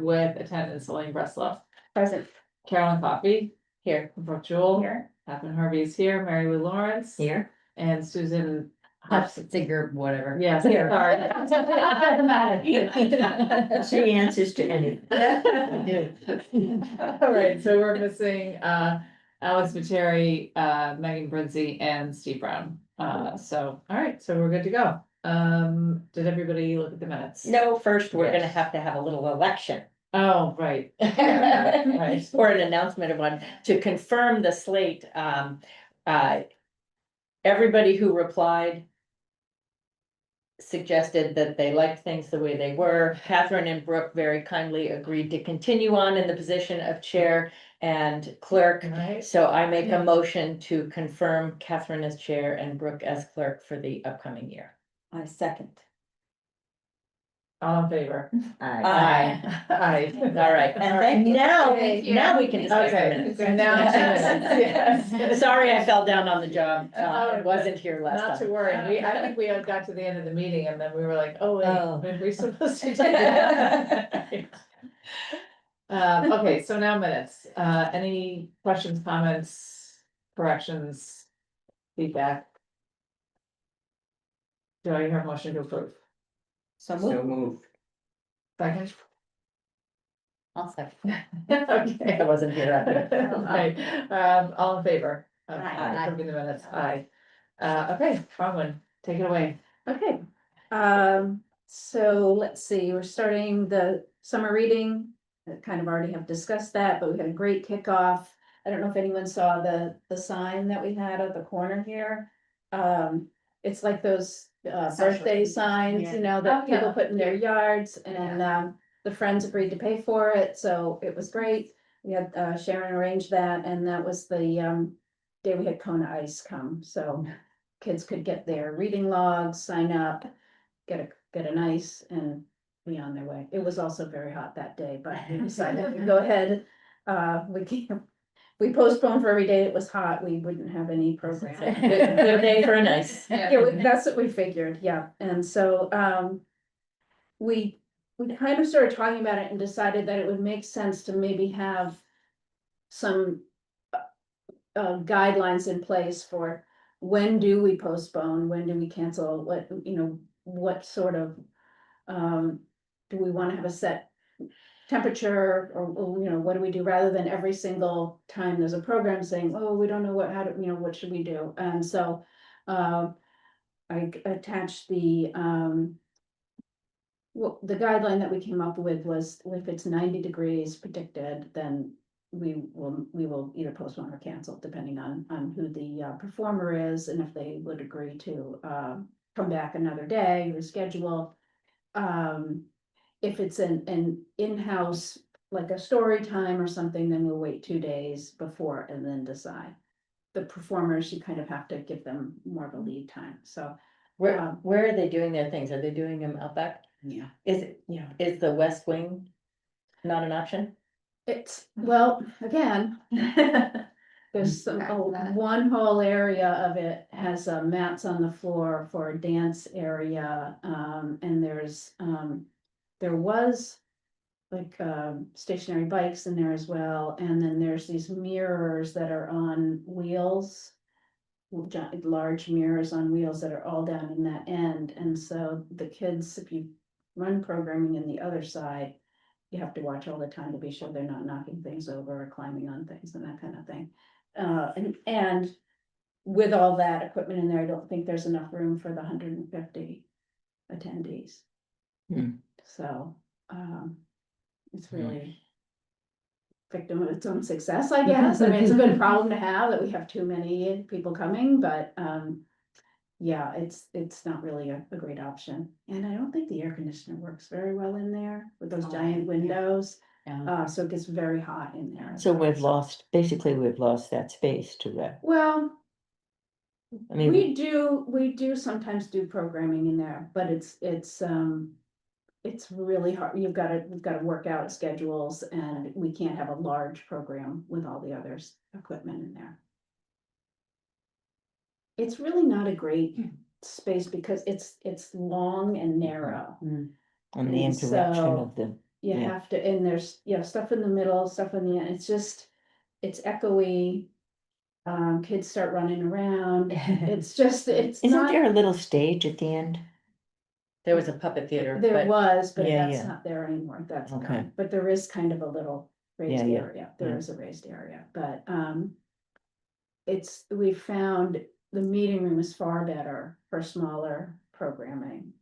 board with attendance: Elaine Breslow, Present. Carolyn Coffey, Here. Brooke Jewel, Here. Catherine Harvey is here, Mary Lou Lawrence. Here. And Susan Hobson. Figure, whatever. Yes, Here. sorry. She answers to anything. All right, so we're missing Alex Materi, Megan Brinzy, and Steve Brown. So, all right, so we're good to go. Did everybody look at the minutes? No, first, we're Yes. gonna have to have a little election. Oh, right. Right. Or an announcement of one, to confirm the slate, everybody who replied suggested that they liked things the way they were. Catherine and Brooke very kindly agreed to continue on in the position of chair and clerk. Right. So I make a motion to confirm Catherine as chair and Brooke as clerk for the upcoming year. I second. All in favor? Aye. Aye. All right, and thank you. Now we can discuss the Okay, minutes. so now it's the minutes, yes. Sorry, I fell down on the job. Oh, I wasn't here last time. Not to worry, I think we got to the end of the meeting and then we were like, oh, Oh. wait, were we supposed to do that? Okay, so now minutes, any questions, comments, corrections, feedback? Do I hear a motion to approve? So moved. Second? I'll second. Okay. I wasn't here. Okay, all in favor? of Aye. approving the minutes, aye. Okay, Bronwyn, take it away. Okay, so let's see, we're starting the summer reading. I kind of already have discussed that, but we had a great kickoff. I don't know if anyone saw the sign that we had at the corner here. It's like those birthday signs, you know, that people put in their yards, and the friends agreed to pay for it, so it was great. We had Sharon arrange that, and that was the day we had Kona Ice come, so kids could get their reading logs, sign up, get an ice, and be on their way. It was also very hot that day, but we decided to go ahead. We postponed for every day it was hot, we wouldn't have any program. Good day for a nice. Yeah, that's what we figured, yeah, and so, we kind of started talking about it and decided that it would make sense to maybe have some guidelines in place for when do we postpone, when do we cancel, what, you know, what sort of, do we want to have a set temperature, or, you know, what do we do, rather than every single time there's a program saying, oh, we don't know what should we do, and so, I attached the guideline that we came up with was, if it's 90 degrees predicted, then we will either postpone or cancel, depending on who the performer is, and if they would agree to come back another day, reschedule. If it's an in-house, like a story time or something, then we'll wait 2 days before and then decide. The performers, you kind of have to give them more of a lead time, so. Where are they doing their things? Are they doing them out back? Yeah. Is the West Wing not an option? It's, well, again, there's one whole area of it has mats on the floor for a dance area, and there was like stationary bikes in there as well, and then there's these mirrors that are on wheels, large mirrors on wheels that are all down in that end, and so the kids, if you run programming in the other side, you have to watch all the time to be sure they're not knocking things over or climbing on things and that kind of thing. And with all that equipment in there, I don't think there's enough room for the 150 attendees. So, it's really victim of its own success, I guess. I mean, it's a good problem to have that we have too many people coming, but, yeah, it's not really a great option. And I don't think the air conditioner works very well in there with those giant windows. So it gets very hot in there. So we've lost that space to that. Well, I mean, we do sometimes do programming in there, but it's really hard. We've got to work out schedules, and we can't have a large program with all the others equipment in there. It's really not a great space because it's long and narrow. on the interaction So, of the you Yeah. have to, and there's, stuff in the middle, stuff in the end, it's echoey. Kids start running around, it's just, it's Isn't not, there a little stage at the end? There was a puppet theater, there but was, but Yeah, that's yeah. not there anymore, that's Okay. gone, but there is kind of a little raised Yeah, yeah, area, there yeah. is a raised area, but, we found the meeting room is far better for smaller programming.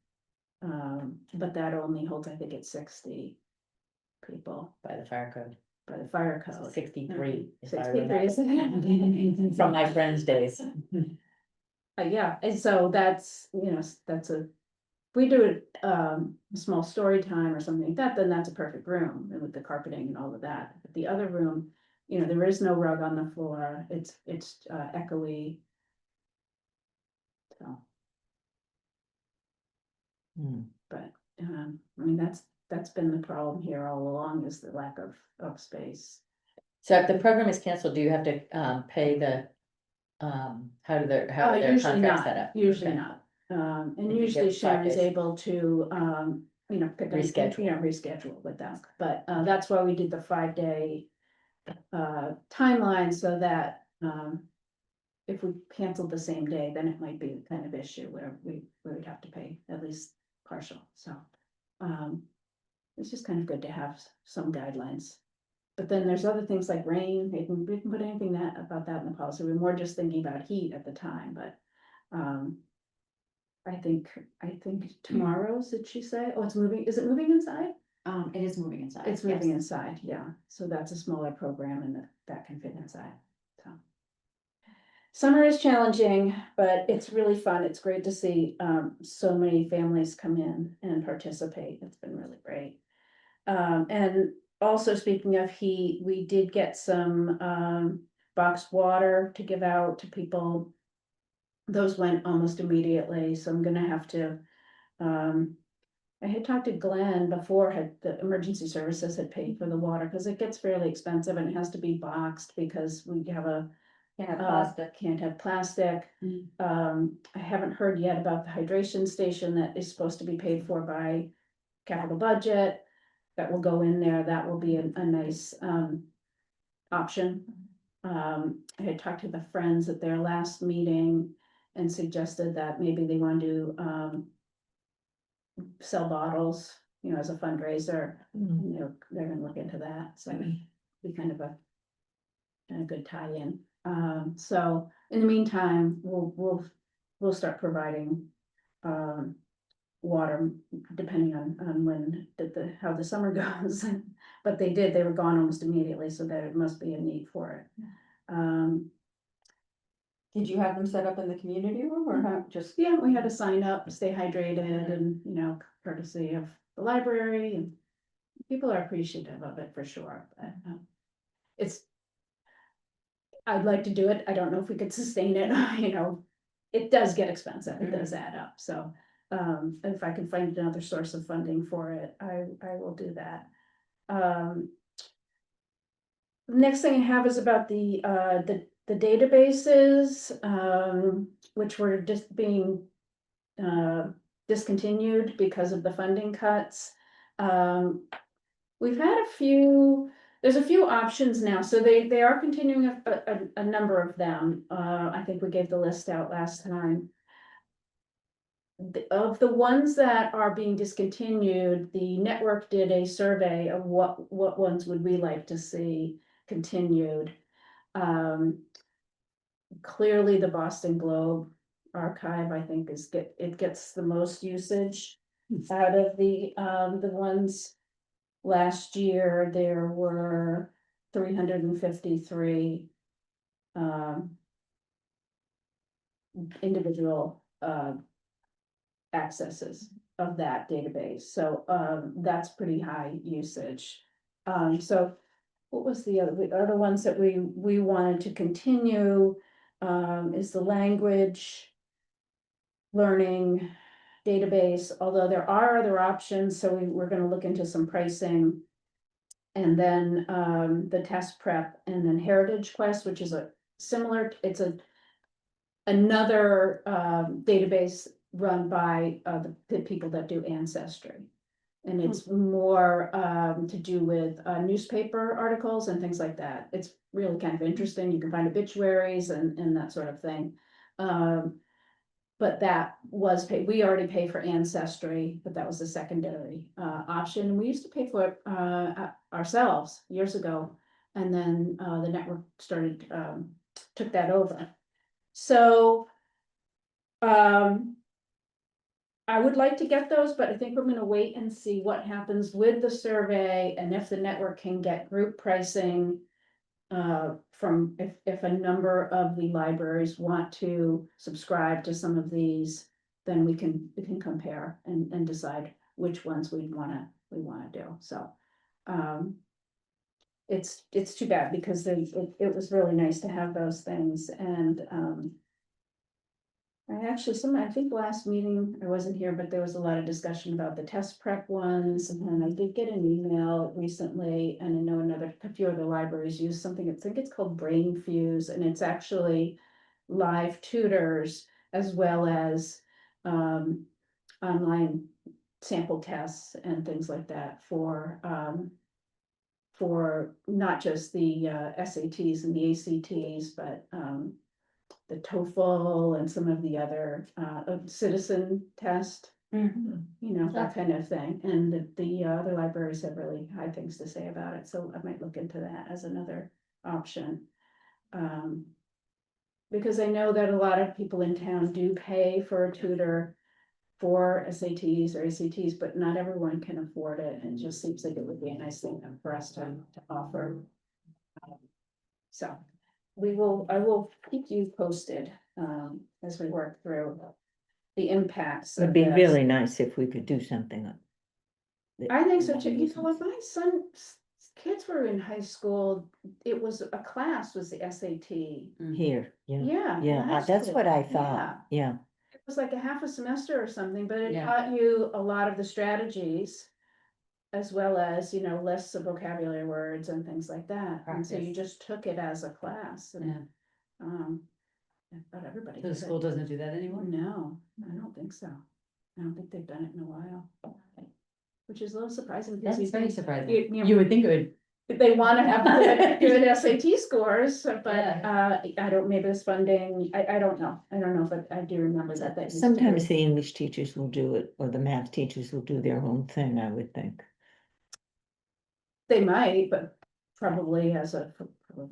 But that only holds, I think it's 60 people by the fire code, by the fire code. 63. if I 63, remember. isn't it? From my friend's days. Yeah, and so that's, that's if we do it, a small story time or something like that, then that's a perfect room, and with the carpeting and all of that. But the other room, there is no rug on the floor, it's echoey. So, Hmm. but, I mean, that's been the problem here all along, is the lack of space. So if the program is canceled, do you have to pay the, how are their Usually contracts not, set up? usually Okay. not. And If you usually get 5 Sharon's days. able to, pick up, Reschedule. reschedule with them. But, that's why we did the 5-day timeline, so that, if we canceled the same day, then it might be the kind of issue where we would have to pay at least partial, so. It's just kind of good to have some guidelines. But then there's other things like rain, we can put anything about that in the policy, we're more just thinking about heat at the time, but, I think tomorrow's, did she say? Oh, it's moving, is it moving inside? It is moving inside. It's moving yes. inside, yeah, so that's a smaller program and that can fit inside, so. Summer is challenging, but it's really fun, it's great to see, so many families come in and participate, it's been really great. And also speaking of heat, we did get some, boxed water to give out to people. Those went almost immediately, so I'm gonna have to, I had talked to Glenn before, the emergency services had paid for the water, because it gets fairly expensive and it has to be boxed, because we have Can't have plastic. can't have plastic. I haven't heard yet about the hydration station that is supposed to be paid for by capital budget. That will go in there, that will be a nice, option. I had talked to the Friends at their last meeting and suggested that maybe they want to, sell bottles, as a fundraiser. Hmm. And they're gonna look into that, so be kind of a good tie-in. So in the meantime, we'll start providing, water, depending on when how the summer goes. But they were gone almost immediately, so there must be a need for it. Did you have them set up in the community room or how, just? Yeah, we had to sign up, stay hydrated, and, courtesy of the library, and people are appreciative of it for sure, but, it's. I'd like to do it, I don't know if we could sustain it, it does get expensive, it does add up, so. If I can find another source of funding for it, I will do that. Next thing I have is about the databases, which were just being discontinued because of the funding cuts. We've had there's a few options now, so they are continuing a number of them. I think we gave the list out last time. Of the ones that are being discontinued, the network did a survey of what ones would we like to see continued. Clearly the Boston Globe archive, I think, it gets the most usage out of the ones. Last year, there were 353 individual accesses of that database, so that's pretty high usage. So what was the other ones that we wanted to continue, is the language learning database, although there are other options, so we're gonna look into some pricing. And then the test prep, and then Heritage Quest, which is it's another database run by the people that do ancestry. And it's more to do with newspaper articles and things like that. It's really kind of interesting. You can find obituaries and that sort of thing. But that was paid, we already pay for Ancestry, but that was a secondary option. We used to pay for it ourselves years ago. And then the network started, took that over. So I would like to get those, but I think we're gonna wait and see what happens with the survey and if the network can get group pricing. From if a number of the libraries want to subscribe to some of these, then we can compare and decide which ones we wanna do, so. It's too bad because it was really nice to have those things and, I think last meeting, I wasn't here, but there was a lot of discussion about the test prep ones, and then I did get an email recently, and I know a few other libraries use something, I think it's called Brain Fuse, and it's actually live tutors as well as online sample tests and things like that for not just the SATs and the ACTs, but the TOEFL and some of the other citizen test, you know, that kind of thing. And the other libraries have really high things to say about it, so I might look into that as another option. Because I know that a lot of people in town do pay for a tutor for SATs or ACTs, but not everyone can afford it. And it just seems like it would be a nice thing for us to offer. So I will keep you posted, as we work through the impacts. It'd of be this. really nice if we could do something on. I think so too. You know, when my son's kids were in high school, it was a class was the SAT. Here, yeah, Yeah. yeah, last that's year. what I Yeah. thought, yeah. It was like a half a semester or something, but it Yeah. taught you a lot of the strategies. As well as, you know, lists of vocabulary words and things like that, and so you Practice. just took it as a class Yeah. and, but everybody. The did school it. doesn't do that anymore? No, I don't think so. I don't think they've done it in a while. Which is a little surprising because That's you very think surprising. you- You would think it would. they wanna have good SAT scores, but, Yeah. I don't, maybe it's funding, I don't know. I don't know, but I do remember that. Used to Sometimes be. the English teachers will do it, or the math teachers will do their own thing, I would think. They might, but probably as a,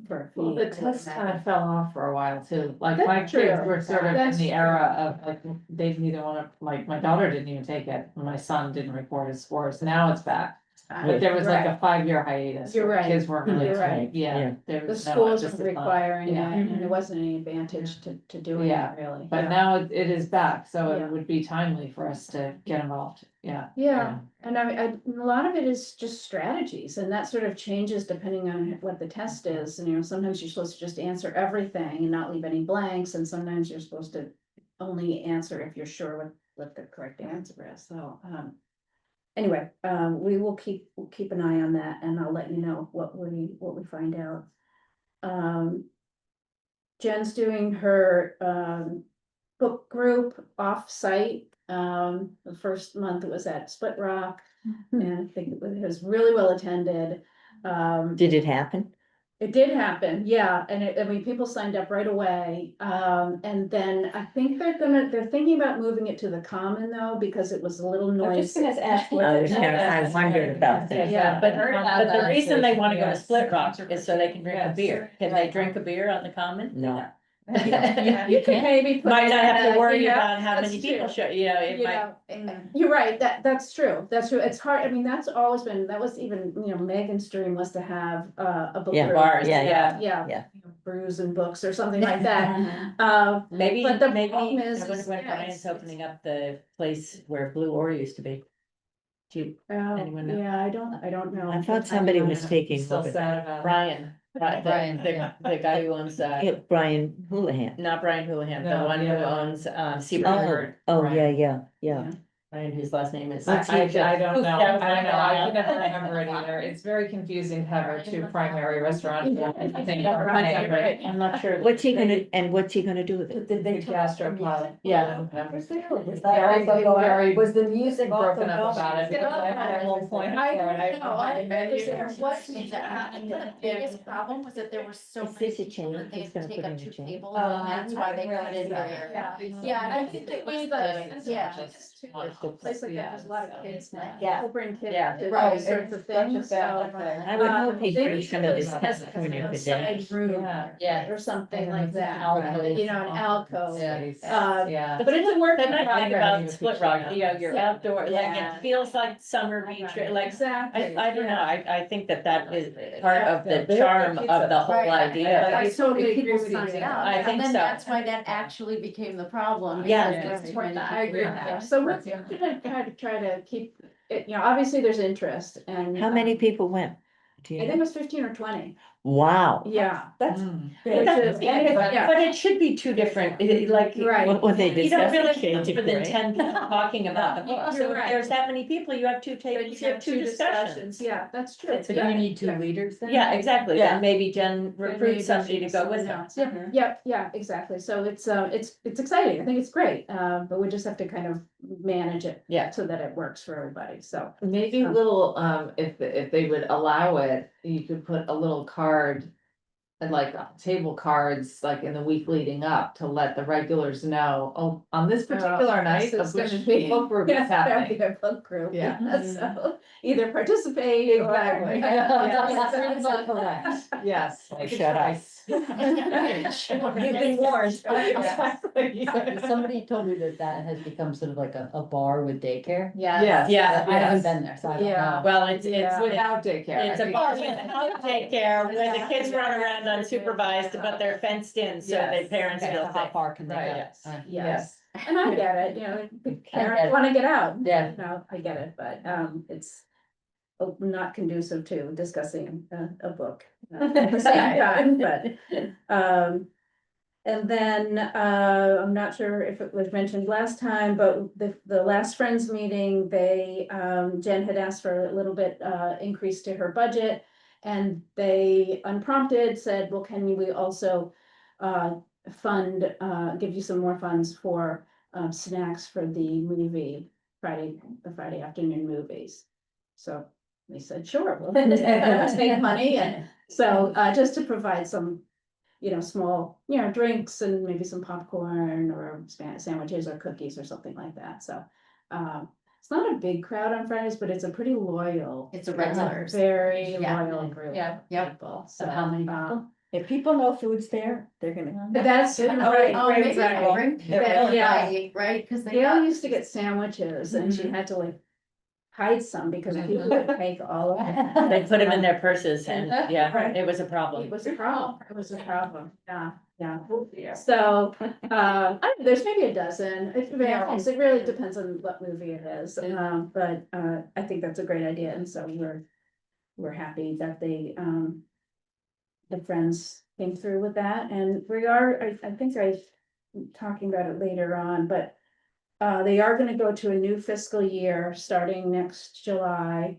for a fee. Well, the test kind of fell off for a while too, like That's my kids true. were sort of in That's the true. era of like, they neither wanna, like, my daughter didn't even take it, and my son didn't report his scores, now it's back. But there was like a 5-year hiatus. You're where right. Kids weren't really, You're right. yeah, Yeah. there The was no. schools just were a ton. requiring it, Yeah. and there wasn't any advantage to doing it Yeah, really. But Yeah. now it is back, so Yeah. it would be timely for us to get involved, yeah. Yeah, and a lot of it is just strategies, and that sort of changes depending on what the test is, and you know, sometimes you're supposed to just answer everything and not leave any blanks, and sometimes you're supposed to only answer if you're sure what the correct answer is, so, anyway, we'll keep an eye on that, and I'll let you know what we find out. Jen's doing her, book group off-site. The first month it was at Split Rock, and I think it was really well attended. Did it happen? It did happen, yeah, and I mean, people signed up right away, and then I think they're thinking about moving it to the Common though, because it was a little I was noisy. just gonna ask. I wondered about that. Yeah, but that, the reason they wanna go to yes. Split Rock is so they can drink a Yes. beer. Can they drink a beer on the Common? No. You could maybe. put Might it not have in, to worry you know, about how that's many people true. show, you know, it You might. know, you're right, that's true, it's hard, I mean, that's always been, that was even, you know, Megan's dream was to have a book Yeah, group. bars, yeah, yeah. Yeah. Yeah. Brews and books or something like that, Maybe, But the maybe, problem is, when yeah, Brian's it's- opening up the place where Blue Ore used to be. Do you, anyone know? yeah, I don't know. I thought somebody was taking Still over. sad about it. Brian, Brian, the yeah. guy who owns, Yeah, Brian Houlihan. not Brian Houlihan, the No, one who yeah. owns, Oh, Seabird. oh, yeah, Brian. yeah, yeah. and whose last name is. I don't know, I don't know, I can never Yeah. remember it either, it's very confusing to have our two primary restaurants. I think Right. I'm not sure. What's he gonna do with it? Did The gastropod. Yeah. Was Very, very was the music broken up about it. going? because I had a whole point for it. The biggest problem was that there were so Is many this a people that change? they He's had gonna to take put up in a two change? tables, and that's why they cut in there. Yeah, and I think that was yeah. Place like that, there's a lot of kids now. Yeah. People bring kids Yeah. to Right, those sorts of things, so. I would hope Um, he'd they bring some of this has California a for side dinner. room Yeah. or something like that, Alcove. you know, an alcove. Yeah. Yeah. But it's a work that I I'm think gonna about need a Split picture Rock, of you know, you're outdoor, like Yeah. it feels like summer beach, like, Exactly. I don't know, yeah. I think that is part of Yeah, the they're charm good of the whole Right. idea. I totally agree with you. I think And then so. that's why that actually became the problem. Yeah. because there's too many I agree people with there. that. So we're gonna try to keep it, you know, obviously there's interest and. How many people went? Do you I think it know? was 15 or 20, Wow. yeah. That's. Mm. Which is, yeah, But it should be two different, like. Right. What were they You don't discussing? really Shades have of more than gray? 10 people talking about the book, so You're if right. there's that many people, you have two then tables, you have two discussions. yeah, that's true. But Yeah, you need two yeah. leaders then? Yeah, exactly, Yeah. then maybe Jen maybe recruits somebody to someone go with her. else. Yeah, exactly, so it's exciting, I think it's great, but we just have to kind of manage it. Yeah. So that it works for everybody, so. Maybe little, if they would allow it, you could put a little card. And like table cards, like in the week leading up to let the regulars know, oh, on this particular night, This is of which gonna be- book group is Yeah, that'd happening. be a book group. Yeah. So either participate or. Exactly. Yeah. Yes. Oh, make a shut up. choice. You've been warned. Exactly. Somebody told me that has become sort of like a bar with daycare. Yes. Yeah, I haven't yes. been there, so I don't Yeah. know. Well, it's, Yeah. Without daycare. it's I a think. bar without daycare, where the kids run around unsupervised, but they're fenced in, so the Yes. parents Okay, feel so how safe. far can they go? Right, yes. Yes, and I get it, you know, the I get parents it. wanna get out. Yeah. You know, I get it, but it's not conducive to discussing a book at the same time, but. And then, I'm not sure if it was mentioned last time, but the last Friends meeting, Jen had asked for a little bit, increase to her budget. And they unprompted said, well, can we also, give you some more funds for, snacks for the movie, the Friday afternoon movies. So we said, sure, we'll take money, and so, just to provide some, you know, small, you know, drinks and maybe some popcorn or sandwiches or cookies or something like that, so. It's not a big crowd on Fridays, but it's a pretty loyal. It's a regulars. Very Yeah. loyal group. Yeah, of yeah. people, So how many uh, people? If people know food's there, they're gonna. That's right, Oh, maybe right. bring Yeah. variety, right, cause they Gail got. used to get sandwiches and she had to like hide some because people would take all of it. They put them in their purses and, yeah, Right. it was a It problem. was a problem, yeah. So, I don't know, there's maybe a dozen, it varies, it really depends on what movie it is, but, I think that's a great idea, and so we're happy that the Friends came through with that, and we are, I think I'm talking about it later on, but they are gonna go to a new fiscal year, starting next July.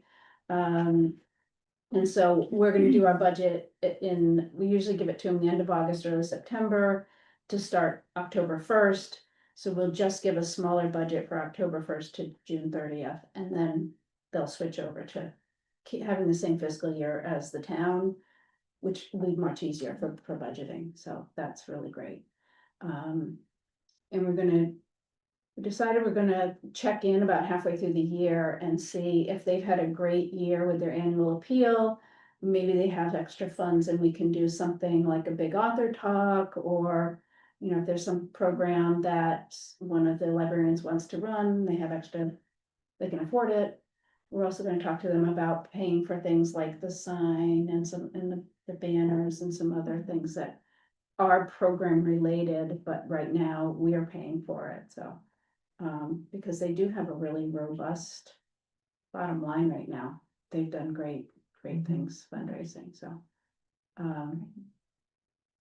And so we're gonna do our budget we usually give it to them the end of August, early September, to start October 1st. So we'll just give a smaller budget for October 1st to June 30th, and then they'll switch over to keep having the same fiscal year as the town, which will be much easier for budgeting, so that's really great. And we decided we're gonna check in about halfway through the year and see if they've had a great year with their annual appeal. Maybe they have extra funds and we can do something like a big author talk, or, you know, if there's some program that one of the librarians wants to run, they have extra, they can afford it. We're also gonna talk to them about paying for things like the sign and the banners and some other things that are program related, but right now we are paying for it, so. Because they do have a really robust bottom line right now. They've done great things fundraising, so.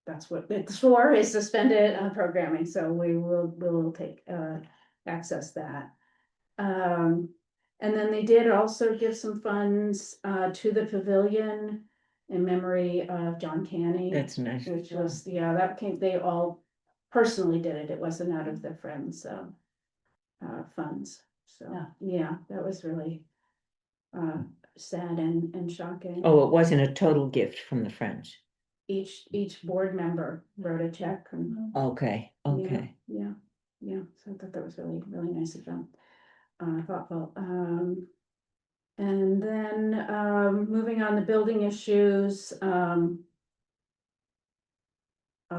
That's what it's for, is to spend it on programming, so we'll take, access that. And then they did also give some funds, to the pavilion in memory of John Canny. That's nice. Which was, yeah, that came, they all personally did it, it wasn't out of their friends, funds, so, yeah, that was really. Sad and shocking. Oh, it wasn't a total gift from the Friends. Each board member wrote a check and. Okay, okay. Yeah, so I thought that was really, really nice of them. Thoughtful, and then, moving on the building issues, I'll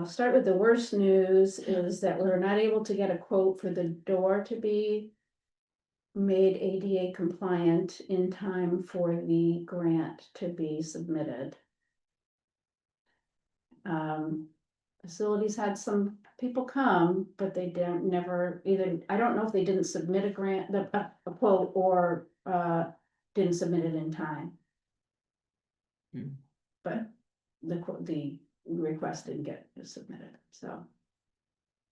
start with the worst news is that we're not able to get a quote for the door to be made ADA compliant in time for the grant to be submitted. Facilities had some people come, but they never either, I don't know if they didn't submit a grant, a quote, or, didn't submit it in time. Hmm. But the request didn't get submitted, so.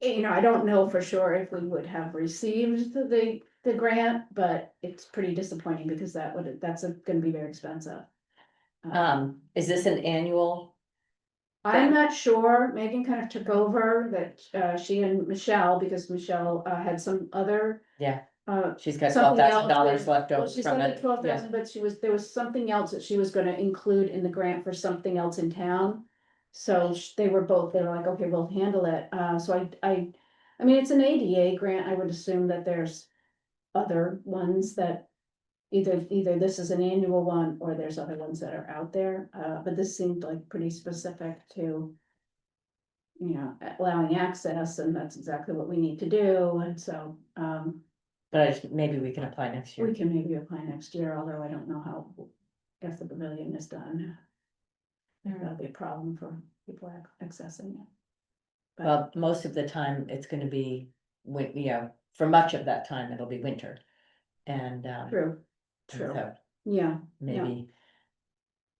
I don't know for sure if we would have received the grant, but it's pretty disappointing because that's gonna be very expensive. Is this an annual? I'm not sure, Megan kind of took over that, she and Michelle, because Michelle, had some other. Yeah. She's got Something $12,000 left Well, over she's from got the it. 12,000, but there was something else that she was gonna include in the grant for something else in town. So they were like, okay, we'll handle it, so I mean, it's an ADA grant, I would assume that there's other ones that. Either this is an annual one, or there's other ones that are out there, but this seemed like pretty specific to. Allowing access, and that's exactly what we need to do, and so, But maybe we can apply next we year. can maybe apply next year, although I don't know how, if the pavilion is done. I think that'll be a problem for people accessing it. But, Well, most of the time, it's gonna be, for much of that time, it'll be winter. And, true, and true, so yeah, maybe.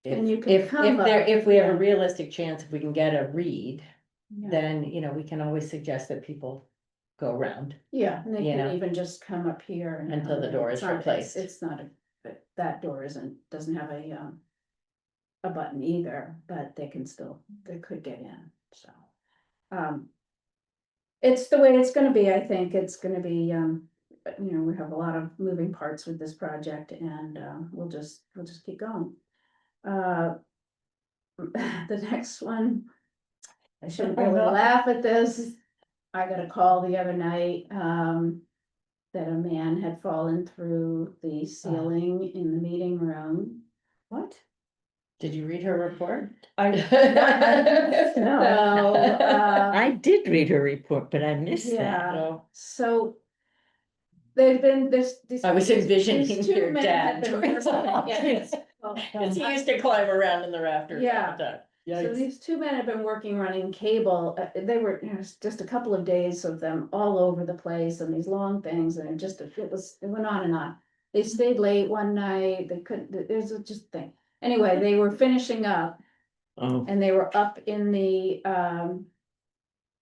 And you can If come there, up, if we have a yeah. realistic chance, if we can get a read, yeah, then, we can always suggest that people go around. yeah, and they you can know, even just come up here. And until the door is replaced. It's not but that door doesn't have a button either, but they could get in, so. It's the way it's gonna be, I think, it's gonna be, we have a lot of moving parts with this project, and, we'll just keep going. The next one, I shouldn't really laugh at this, I got a call the other night, that a man had fallen through the ceiling in the meeting room. What? Did you read her report? So, I did read her report, but I missed that. yeah, No. so. There's these. I was envisioning these two your men dad. had been working- yes. Cause he used to climb around in the rafters all the time. So Yikes. these two men have been working running cable, they were, just a couple of days of them all over the place and these long things, and it went on and on. They stayed late one night, they couldn't, there's just a thing. Anyway, they were finishing up Oh, and they were up in the,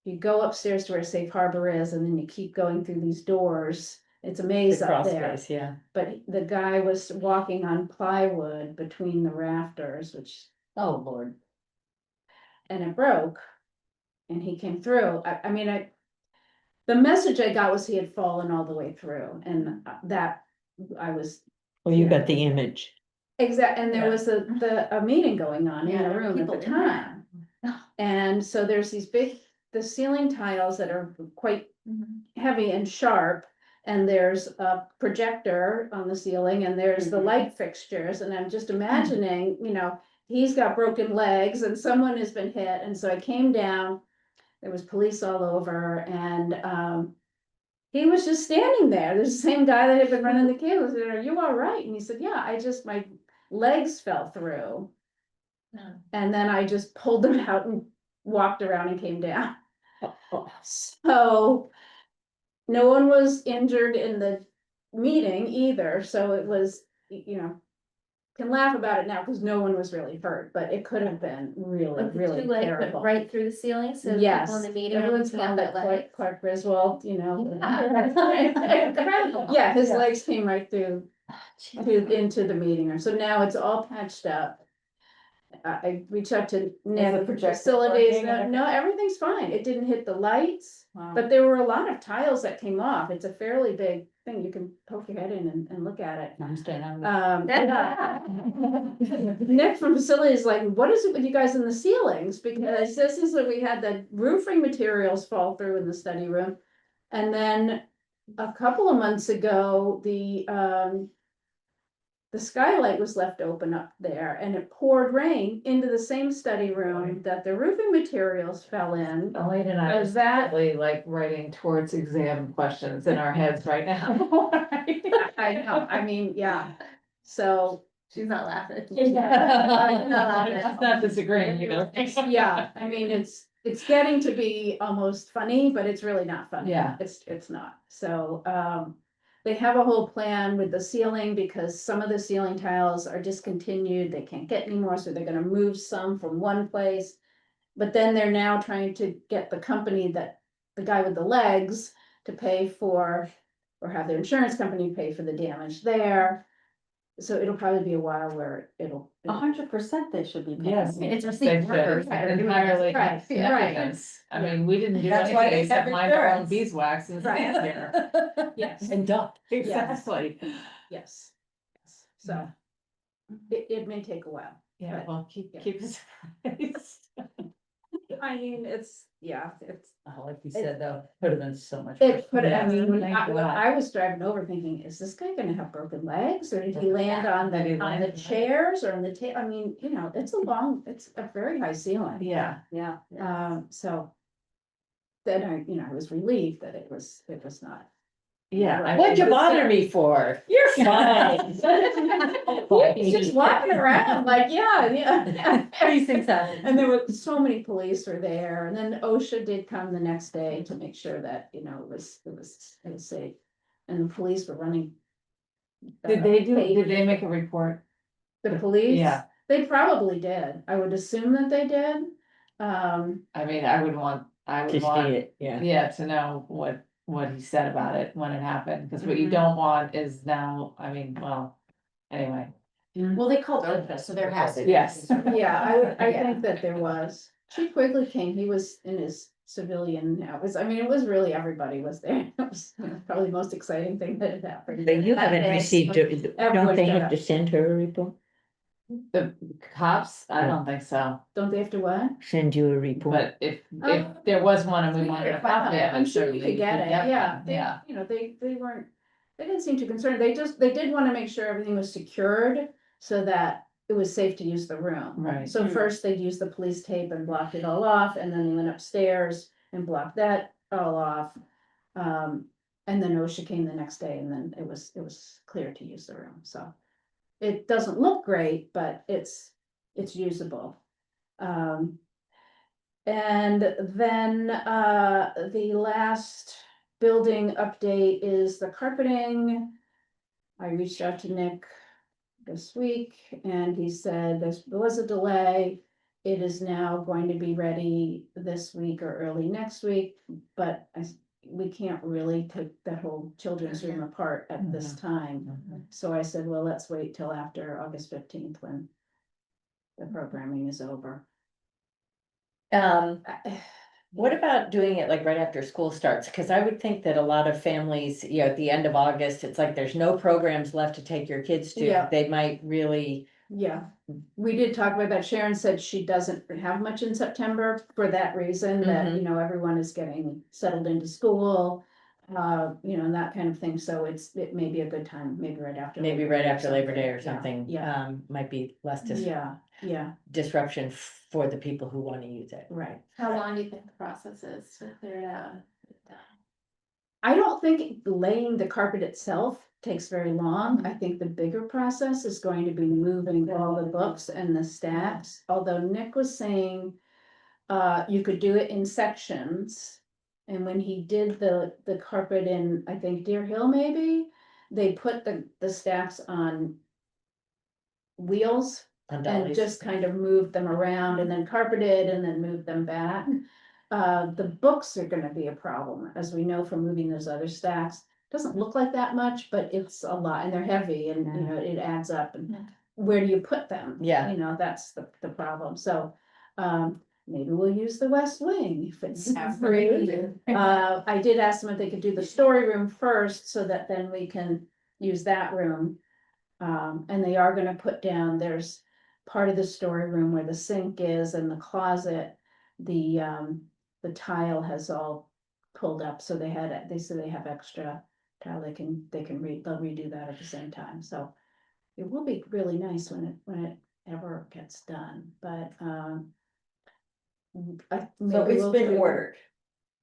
you go upstairs to where Safe Harbor is, and then you keep going through these doors. It's a maze The up crawl there. space, yeah. But the guy was walking on plywood between the rafters, Oh, Lord. and it broke. And he came through. I mean, the message I got was he had fallen all the way through, and that I was. well, you got the image. Exact, and there Yeah. was a meeting going on in Yeah, the there were room at the people in there. time. And so there's the ceiling tiles that are quite heavy and sharp. And there's a projector on the ceiling, and there's the light fixtures, and I'm just imagining, he's got broken legs and someone has been hit, and so I came down. There was police all over, and he was just standing there. There's the same guy that had been running the cables. I said, "Are you all right?" And he said, "Yeah, my legs fell through." And then I just pulled them out and walked around and came down. So no one was injured in the meeting either, so it was, can laugh about it now because no one was really hurt, but it could have been really, Like the really two legs went terrible. right through the ceiling, so Yes, people in the meeting room everyone's can't called have it that leg. Clark Griswold, you know. Incredible. Yeah, his Yeah. legs came right through into the meeting room, so now it's all patched up. I reached out to Nick, projector facilities, working and no, everything's fine, it didn't hit the lights. Wow. But there were a lot of tiles that came off, it's a fairly big thing, you can poke your head in and look at it. I'm staying out of it. Nick from facilities is like, what is it with you guys in the ceilings? Because this is what we had the roofing materials fall through in the study room. And then a couple of months ago, the skylight was left open up there and it poured rain into the same study room that the roofing materials fell in. Elaine and I Is was that- really like writing towards exam questions in our heads right now. I know, I mean, yeah, so. She's not laughing. She's not disagreeing either. Yeah, I mean, it's getting to be almost funny, but it's really not funny. Yeah. It's not, so, they have a whole plan with the ceiling because some of the ceiling tiles are discontinued, they can't get any more, so they're gonna move some from one place. But then they're now trying to get the company the guy with the legs to pay for, or have their insurance company pay for the damage there. So it'll probably be a while where it'll. 100% they should be paying. Yes. I mean, it's They received should. workers that are doing this. Entirely. Right, Yeah, right. yes. I mean, we didn't do That's why anything they except have mind our own insurance. beeswax and Right. stand here. Yes, And duck. Exactly. yes, yes, so it may take a while. Yeah, But- well, yeah. keep us surprised. I mean, it's, Like you said, though, could have been so much. it put, I Yes, mean, when thank God. I was driving over thinking, is this guy gonna have broken legs? Or did he land on Did he the land on the- chairs or on the I mean, you know, it's a very high ceiling. Yeah, Yeah. So. Then I was relieved that it was not. yeah. I What'd you mean, bother me for? You're fine. He's just walking around like, yeah. These things happen. And there were so many police were there, and then OSHA did come the next day to make sure that, it was safe. And the police were running. Did they make a report? The police? Yeah. They probably did, I would assume that they did. I mean, I would want To see it, yeah. yeah, to know what he said about it when it happened, because what you Mhm. don't want is now, I mean, well, anyway. Well, they called OSHA, so there has to be. Yes. Yeah, I Yeah. think that there was. Chief Quigley came, he was in his civilian, it was really, everybody was there. It was probably the most exciting thing that had happened. But you haven't That day. received, don't Everyone they shut have up. to send her a report? The cops, I don't think so, Don't they have to what? Send you a report? but if there was one and we wanted a copy of it, I'm sure certainly you could get it, one, yeah, yeah. they weren't, they didn't seem too concerned, they did wanna make sure everything was secured. So that it was safe to use the room. Right. So first they'd use the police tape and blocked it all off, and then they went upstairs and blocked that all off. And then OSHA came the next day, and then it was clear to use the room, so. It doesn't look great, but it's usable. And then, the last building update is the carpeting. I reached out to Nick this week, and he said there was a delay. It is now going to be ready this week or early next week, but we can't really take that whole children's room apart at this time. So I said, well, let's wait till after August 15th when the programming is over. What about doing it like right after school starts? Cause I would think that a lot of families, at the end of August, it's like there's no programs left to take your kids to. Yeah. They might really, Yeah, we did talk about that. Sharon said she doesn't have much in September for that reason, that, Mhm. everyone is getting settled into school. And that kind of thing, so it may be a good time, maybe right after. maybe Labor right Day or after Labor Day or Yeah, something, Yeah, might be less yeah, disruption for the people who wanna use it. right. How long do you think the process is to clear it out? I don't think laying the carpet itself takes very long. I think the bigger process is going to be moving all the books and the stacks, although Nick was saying. You could do it in sections. And when he did the carpet in, I think Deer Hill maybe, they put the stacks on. wheels On and dollies. just kind of moved them around and then carpeted and then moved them back. The books are gonna be a problem, as we know from moving those other stacks. Doesn't look like that much, but it's a lot, and they're heavy, and you know, it adds up, and where do you put them? Yeah. You know, that's the problem, so, maybe we'll use the west wing if it's free. I did ask them if they could do the story room first, so that then we can use that room. And they are gonna put down, there's part of the story room where the sink is and the closet, the tile has all pulled up, so they said they have extra tile, they'll redo that at the same time, so. It will be really nice when it ever gets done, but, So maybe it's we'll been do- ordered.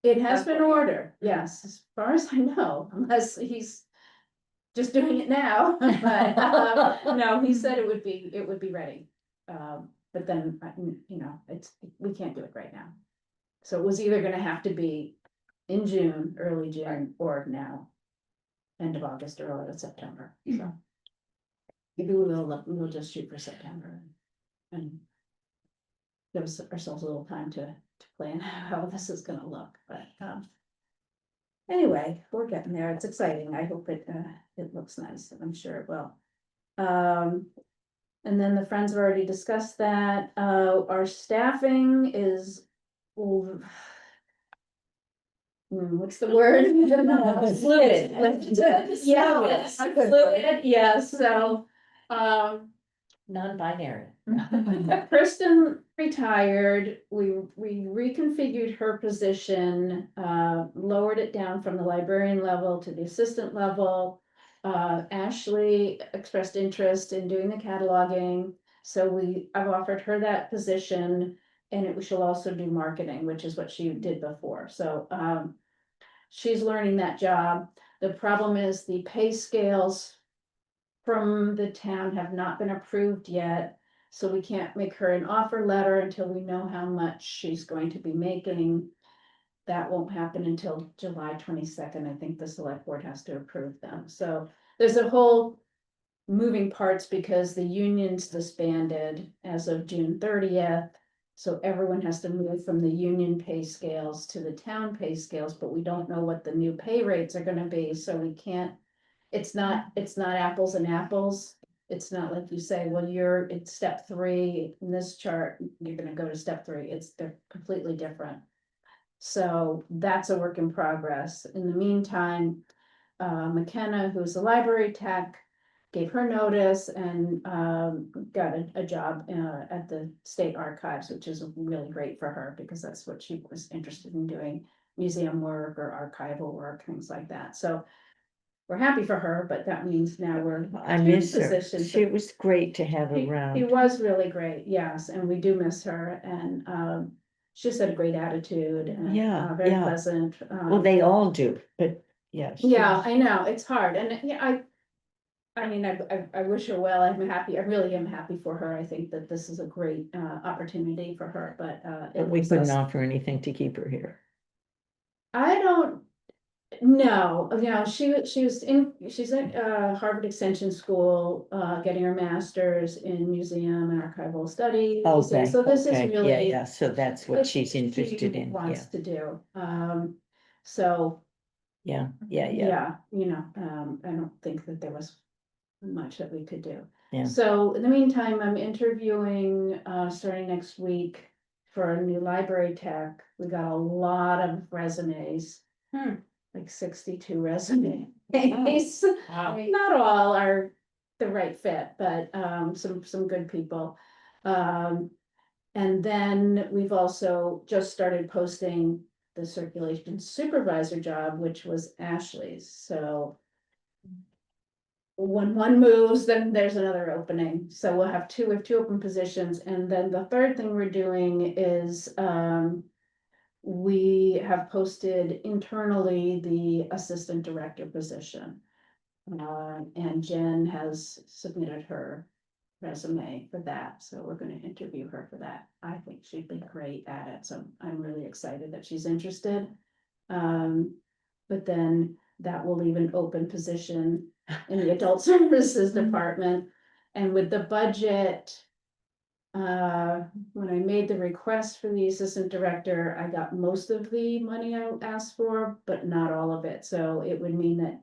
It has That's been what- ordered, yes, as far as I know, unless he's just doing it now, but, no, he said it would be ready. But then, you know, we can't do it right now. So it was either gonna have to be in June, early June, or now. End of August or early September, so. Maybe we'll just shoot for September and. Give ourselves a little time to plan how this is gonna look, but, anyway, we're getting there. It's exciting. I hope it looks nice, and I'm sure it will. And then the friends have already discussed that. Our staffing is. What's the word? Fluid. Yeah, fluid, yeah, so, Non-binary. Kristen retired, we reconfigured her position, lowered it down from the librarian level to the assistant level. Ashley expressed interest in doing the cataloging, so I've offered her that position. And she'll also do marketing, which is what she did before, so, she's learning that job. The problem is the pay scales from the town have not been approved yet. So we can't make her an offer letter until we know how much she's going to be making. That won't happen until July 22nd. I think the select board has to approve them. So there's a whole moving parts because the union's disbanded as of June 30th. So everyone has to move from the union pay scales to the town pay scales, but we don't know what the new pay rates are gonna be, so we can't. It's not apples and apples. It's not like you say, well, it's step 3 in this chart, you're gonna go to step 3. They're completely different. So that's a work in progress. In the meantime, McKenna, who's a library tech, gave her notice and got a job at the state archives, which is really great for her because that's what she was interested in doing, museum work or archival work, things like that. So we're happy for her, but that means now we're. I two miss her. positions. She was great to have He around. was really great, yes, and we do miss her, and she just had a great attitude and Yeah, very yeah. pleasant. Well, they all do, but yeah. she Yeah, was- I know, it's hard, and yeah, I mean, I wish her well, I'm happy, I really am happy for her, I think that this is a great opportunity for her, but. But we couldn't offer anything to keep her here. I don't, no, she's at Harvard Extension School, getting her master's in museum and archival studies. and Okay, So this is okay, really. yeah, yeah, so that's what she's she interested in, yeah, Wants to do, so, yeah, yeah. yeah, I don't think that there was much that we could do. Yeah. So in the meantime, I'm interviewing, starting next week for a new library tech. We got a lot of resumes. Like 62 resumes. Wow. Not all are the right fit, but some good people. And then we've also just started posting the circulation supervisor job, which was Ashley's, so. When one moves, then there's another opening, so we have two open positions, and then the third thing we're doing is, we have posted internally the assistant director position. And Jen has submitted her resume for that, so we're gonna interview her for that. I think she'd be great at it, so I'm really excited that she's interested. But then that will leave an open position in the adult services department. And with the budget, when I made the request for the assistant director, I got most of the money I asked for, but not all of it. So it would mean that,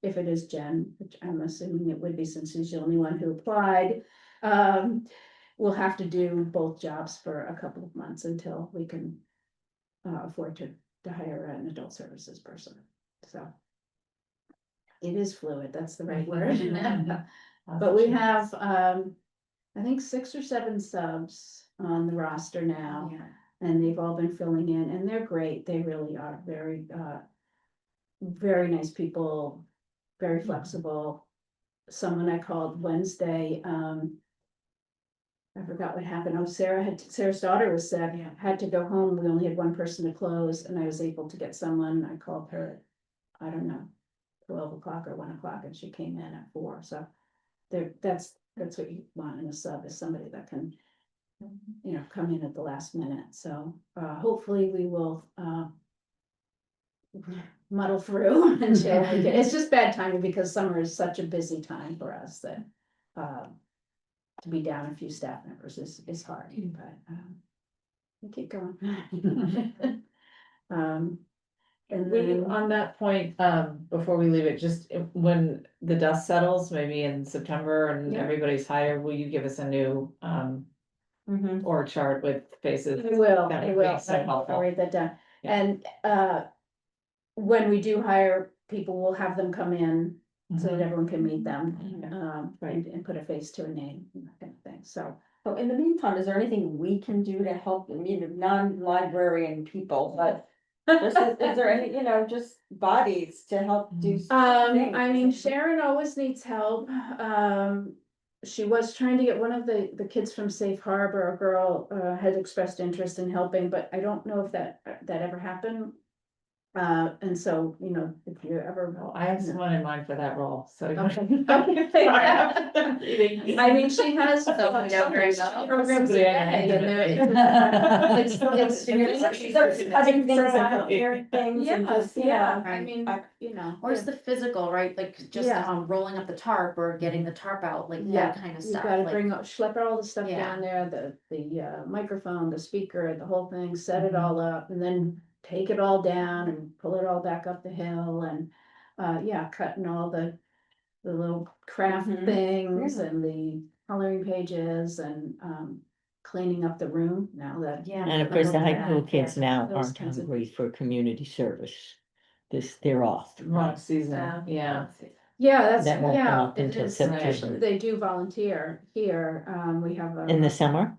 if it is Jen, which I'm assuming it would be since she's the only one who applied, we'll have to do both jobs for a couple of months until we can afford to hire an adult services person. So it is fluid, that's the right word. But we have, I think 6 or 7 subs on the roster now, and they've all been filling in, and they're great. They really are very, very nice people, very flexible. Someone I called Wednesday, I forgot what happened. Oh, Sarah's daughter was sick, had to go home. We only had one person to close, and I was able to get someone. I called her, I don't know, 12 o'clock or 1 o'clock, and she came in at 4. So that's what you want in a sub, is somebody that can, come in at the last minute. So hopefully we will muddle through until we get, it's just bad timing because summer is such a busy time for us that to be down a few staff members is hard, but we keep going. And then On that point, before we leave it, just when the dust settles, maybe in September and Yeah. everybody's hired, will you give us a new, org chart with faces? I will, That I would will, be so helpful. I'll write that down. Yeah. And when we do hire people, we'll have them come in so that everyone can meet them. Right. And put a face to a name and that kind of thing, so. So in the meantime, is there anything we can do to help, non-librarian people, but just, is there any, just bodies to help do? I mean, Sharon always needs help. She was trying to get one of the kids from Safe Harbor, a girl, had expressed interest in helping, but I don't know if that ever happened. And so, if you ever. I have someone in mind for that role, so. Okay. I I mean, she has. So we know very well. Programs a Somebody day, on your and hand. it's. Cutting things out, hearing things, and Yeah, just, yeah, I Right. mean, Or it's the physical, right, like just Yeah. rolling up the tarp or getting the tarp out, like Yeah, that kind of you stuff, gotta like, bring, schlep all the stuff Yeah. down there, the microphone, the speaker, the whole thing, set it all up, and then take it all down and pull it all back up the hill, and cutting all the little craft Mhm. things Yeah. and the coloring pages and cleaning up the room now that. yeah. And of course, the high school Yeah. kids now Those aren't kinds of- hungry for community service. They're off. Wrong season, yeah. Yeah, that's, That won't come yeah, up until it is. September. They do volunteer here, we have a. In the summer?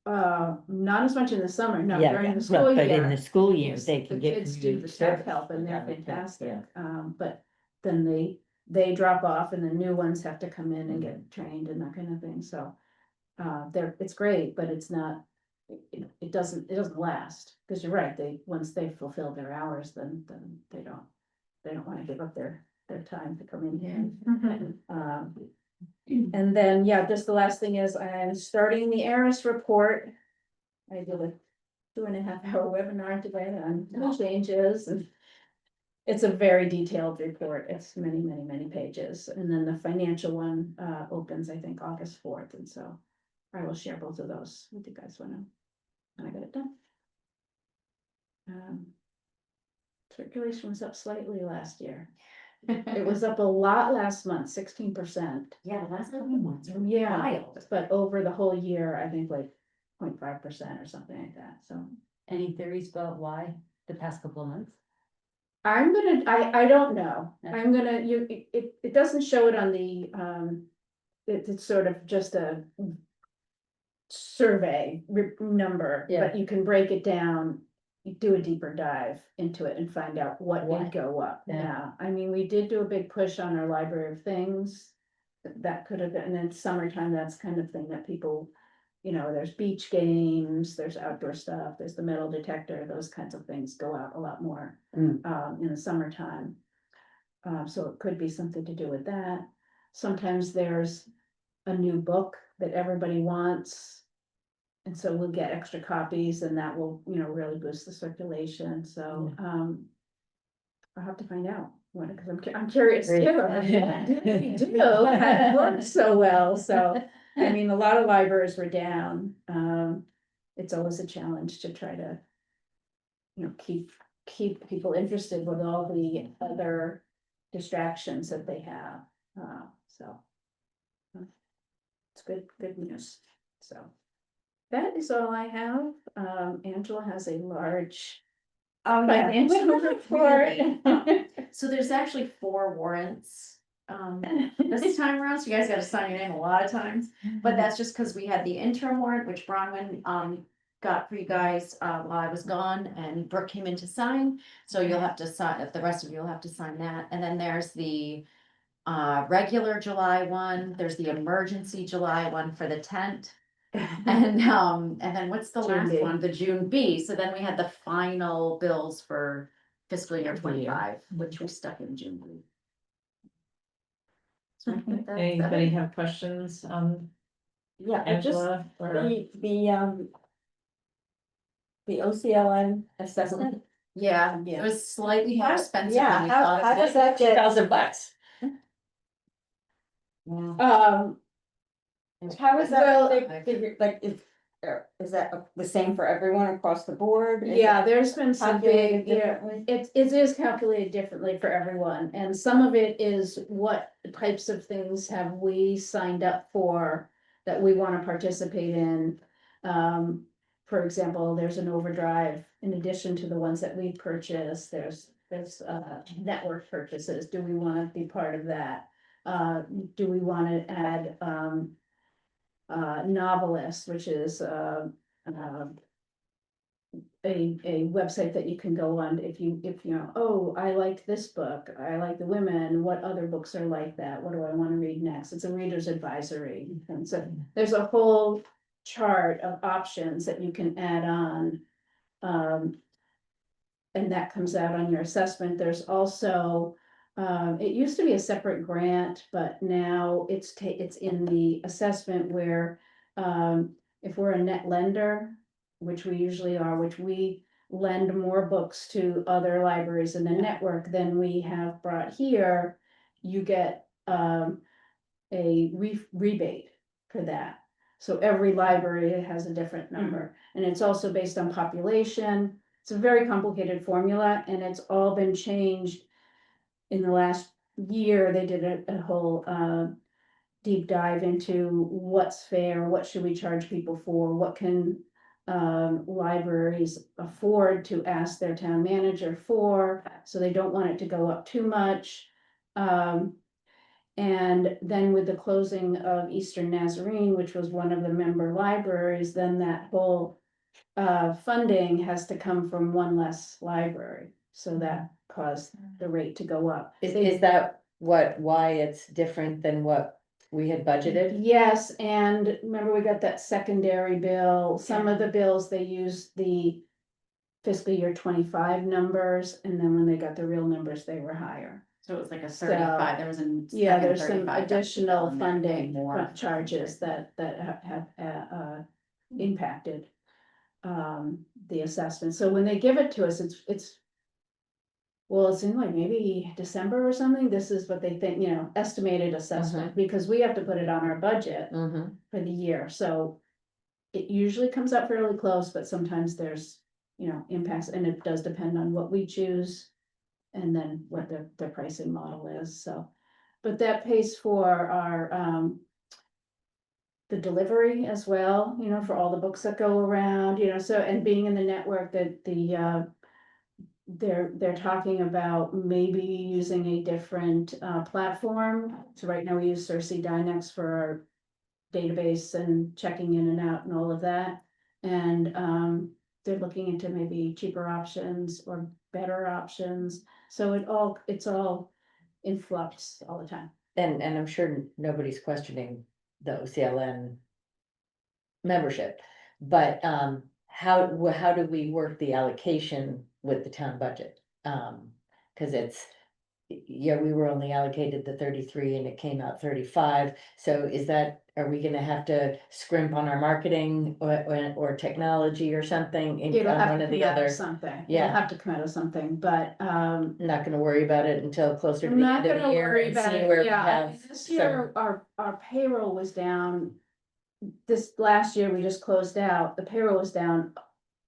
Not as much in the summer, no, Yeah, during yeah, the school but in year. the school year, Yes, they the can get. kids do community the tech service. help and they're Yeah, fantastic, yeah. but then they drop off and the new ones have to come in and get trained and that kind of thing, so. It's great, but it's not, it doesn't last, cause you're right, once they've fulfilled their hours, then they don't wanna give up their time to come in here. And then, just the last thing is I'm starting the ARIS report. I did a 2.5 hour webinar today on changes, and it's a very detailed report. It's many, many, many pages. And then the financial one opens, I think, August 4th, and so I will share both of those with you guys when I get it done. Circulation was up slightly last year. It was up a lot last month, 16%. Yeah, the last couple of months were Yeah, wild. but over the whole year, I think like 0.5% or something like that, so. Any theories about why the past couple of months? I don't know, it doesn't show it on the, it's sort of just a survey number, Yeah. but you can break it down. You do a deeper dive into it and find out what Why? did go up. Yeah. Yeah, I mean, we did do a big push on our library of things. That could have been, and then summertime, that's kind of thing that people, there's beach games, there's outdoor stuff, there's the metal detector, those kinds of things go out a lot more. In the summertime. So it could be something to do with that. Sometimes there's a new book that everybody wants. And so we'll get extra copies and that will, really boost the circulation, so, I'll have to find out. Because I'm curious too. Great. We do, that works so well, so, I mean, a lot of libraries were down. It's always a challenge to try to, keep people interested with all the other distractions that they have, so. It's good news, so. That is all I have. Angela has a large Oh, yeah. financial report. So there's actually 4 warrants, this time around, so you guys gotta sign your name a lot of times. But that's just because we had the interim warrant, which Bronwyn, got for you guys, while I was gone, and Brooke came in to sign. So you'll have to sign, the rest of you will have to sign that, and then there's the regular July one, there's the emergency July one for the tent. And then what's the June last B. one? The June B, so then we had the final bills for fiscal year 25, which we stuck in June B. So I think that's Anybody it. have questions on Yeah, I just, Angela or? the OCLN assessment. Yeah, it was slightly more expensive Yeah, than we how thought. does that get? $2,000. Um, How is Well- that figured, like, is that the same for everyone across the board? Is it yeah, there's been some calculated big, yeah, differently? it is calculated differently for everyone, and some of it is what types of things have we signed up for that we wanna participate in. For example, there's an overdrive in addition to the ones that we purchase, there's network purchases, do we wanna be part of that? Do we wanna add, Novelist, which is, a website that you can go on if you know, oh, I like this book, I like the women, what other books are like that, what do I wanna read next? It's a reader's advisory, and so there's a whole chart of options that you can add on. And that comes out on your assessment. There's also, it used to be a separate grant, but now it's in the assessment where, if we're a net lender, which we usually are, which we lend more books to other libraries in the network than we have brought here, you get, a rebate for that. So every library has a different number, and it's also based on population. It's a very complicated formula, and it's all been changed. In the last year, they did a whole deep dive into what's fair, what should we charge people for, what can libraries afford to ask their town manager for, so they don't want it to go up too much. And then with the closing of Eastern Nazarene, which was one of the member libraries, then that whole funding has to come from one less library, so that caused the rate to go up. Is that why it's different than what we had budgeted? Yes, and remember we got that secondary bill, some of the bills, they used the fiscal year 25 numbers, and then when they got the real numbers, they were higher. So it was like a So, 35, there was an. Yeah, second there's some 35 additional and then funding more charges that have impacted the assessment. So when they give it to us, it's well, it's in like maybe December or something. This is what they think, estimated assessment, because we have to put it on our budget Mm-hmm. for the year. So it usually comes up fairly close, but sometimes there's, impacts, and it does depend on what we choose and then what their pricing model is, so. But that pays for our, the delivery as well, for all the books that go around, so, and being in the network, that they're talking about maybe using a different, platform. So right now we use Cersei Dynex for our database and checking in and out and all of that. And, they're looking into maybe cheaper options or better options. So it's all in flux all the time. And I'm sure nobody's questioning the OCLN membership, but how do we work the allocation with the town budget? Cause yeah, we were only allocated the 33 and it came out 35. So is that, are we gonna have to scrimp on our marketing or technology or something It'll on have one to of come the out of other? something. It'll Yeah. have to come out of something, but, Not gonna worry about it until closer to I'm the not end of the gonna year worry and about see it, where we yeah, I mean, have this some. year, our payroll was down. This last year, we just closed out, the payroll was down,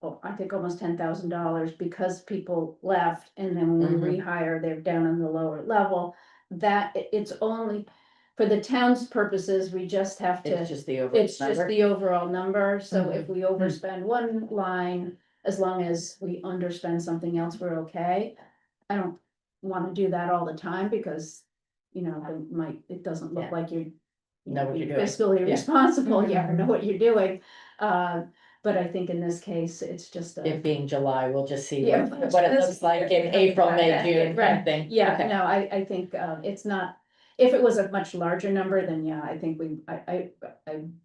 oh, I think almost $10,000 because people left, and then when we rehire, they're down on the lower level. That, it's only, for the town's purposes, we just have to. It's just the overall It's just number. the overall number, so if Mhm. we overspend one line, as long as we underspend something else, we're okay. I don't wanna do that all the time, because, it doesn't look Yeah. like you're. Know what you're doing. Fiscally Yeah. responsible, yeah, or know what you're doing, but I think in this case, it's just It being July, we'll just see Yeah. what it looks like in April, May, June, kind of thing. Yeah, Okay. no, I think, it's not, if it was a much larger number, then yeah, I think I'm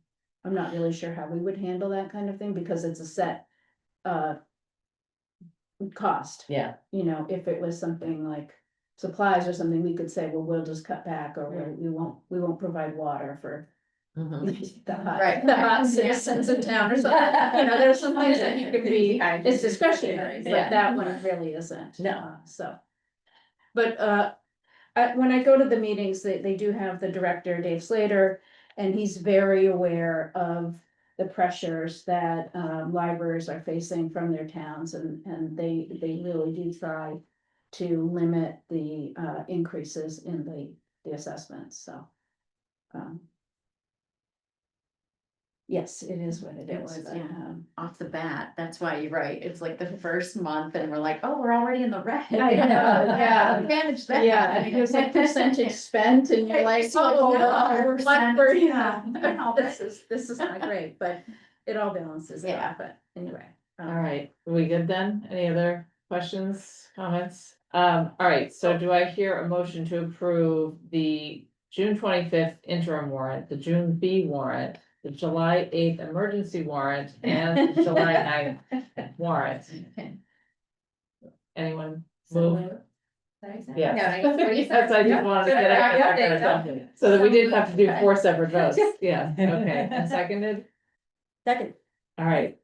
not really sure how we would handle that kind of thing, because it's a set, cost. Yeah, If it was something like supplies or something, we could say, well, we'll just cut back, or we won't provide water for mhm. the Right. hot citizens in town or something. There's some things that you could be, it's discretionary, but Yeah. that one really isn't. No. So. But, when I go to the meetings, they do have the director, Dave Slater, and he's very aware of the pressures that, libraries are facing from their towns, and they really do try to limit the, increases in the assessments, so. um, Yes, it is what it It is. was, but, yeah. Off the bat, that's why you're right, it's like the first month and we're like, oh, we're already in the red. I know, yeah. Manage that. Yeah, and it was like percentage spent, and you're like, oh, no, what were you? Yeah. This is not great, but it all balances Yeah. out, but anyway. All right, are we good then? Any other questions, comments? All right, so do I hear a motion to approve the June 25th interim warrant, the June B warrant, the July 8th emergency warrant, and the July 9th warrant? Anyone move? Yes. Yes, I just wanted to get it out there, so that we didn't have to do 4 separate votes. Yeah, okay, and seconded? Second, All right,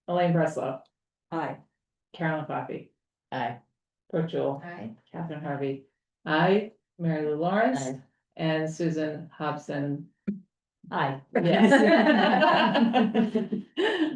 Elaine Breslow, aye. Carolyn Coffey, Aye. Brooke Jewel, Right. Catherine Harvey, I, Mary Lou Lawrence, Aye. and Susan Hobson. Aye. Yes.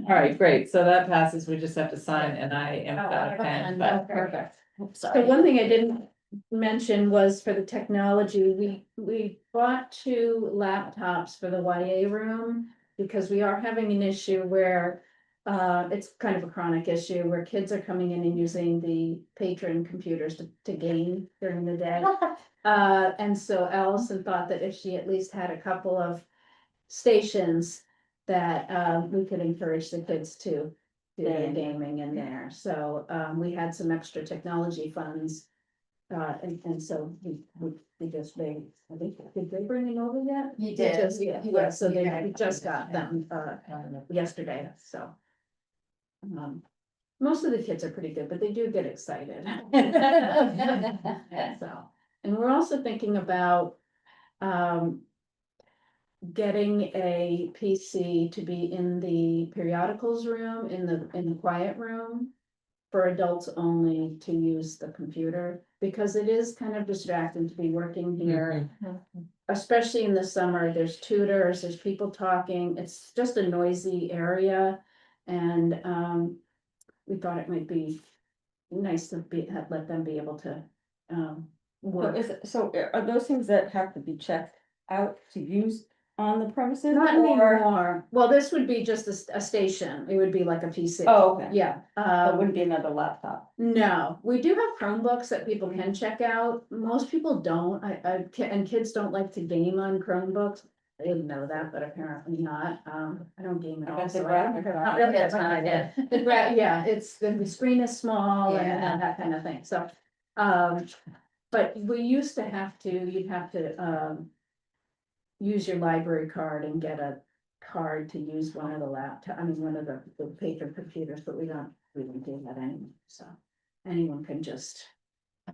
All right, great, so that passes, we just have to sign, and I am out of pen, but. Perfect. Sorry. So one thing I didn't mention was for the technology, we bought 2 laptops for the YA room, because we are having an issue where, it's kind of a chronic issue, where kids are coming in and using the patron computers to game during the day. And so Allison thought that if she at least had a couple of stations, that, we could encourage the kids to do their gaming in there. So, we had some extra technology funds. And so we just, I think, did they bring it over yet? He did. Yeah, so we just got them, yesterday, so. Most of the kids are pretty good, but they do get excited. So, and we're also thinking about, getting a PC to be in the periodicals room, in the quiet room. For adults only to use the computer, because it is kind of distracting to be working here. Especially in the summer, there's tutors, there's people talking, it's just a noisy area. And, we thought it might be nice to let them be able to, So work. so are those things that have to be checked out to use on the premises? Not or- anymore, well, this would be just a station, it would be like a PC. Oh, okay. Yeah. So it wouldn't be another laptop. No, we do have Chromebooks that people can check out. Most people don't. And kids don't like to game on Chromebooks. I didn't know that, but apparently not. I don't game at I all. bet the So I don't- graphics not are- really a ton, yeah. Yeah, it's, the screen is small and Yeah. that kind of thing, so. But we used to have to, you'd have to, use your library card and get a card to use one of the one of the paper computers, but we don't do that anymore, so anyone can just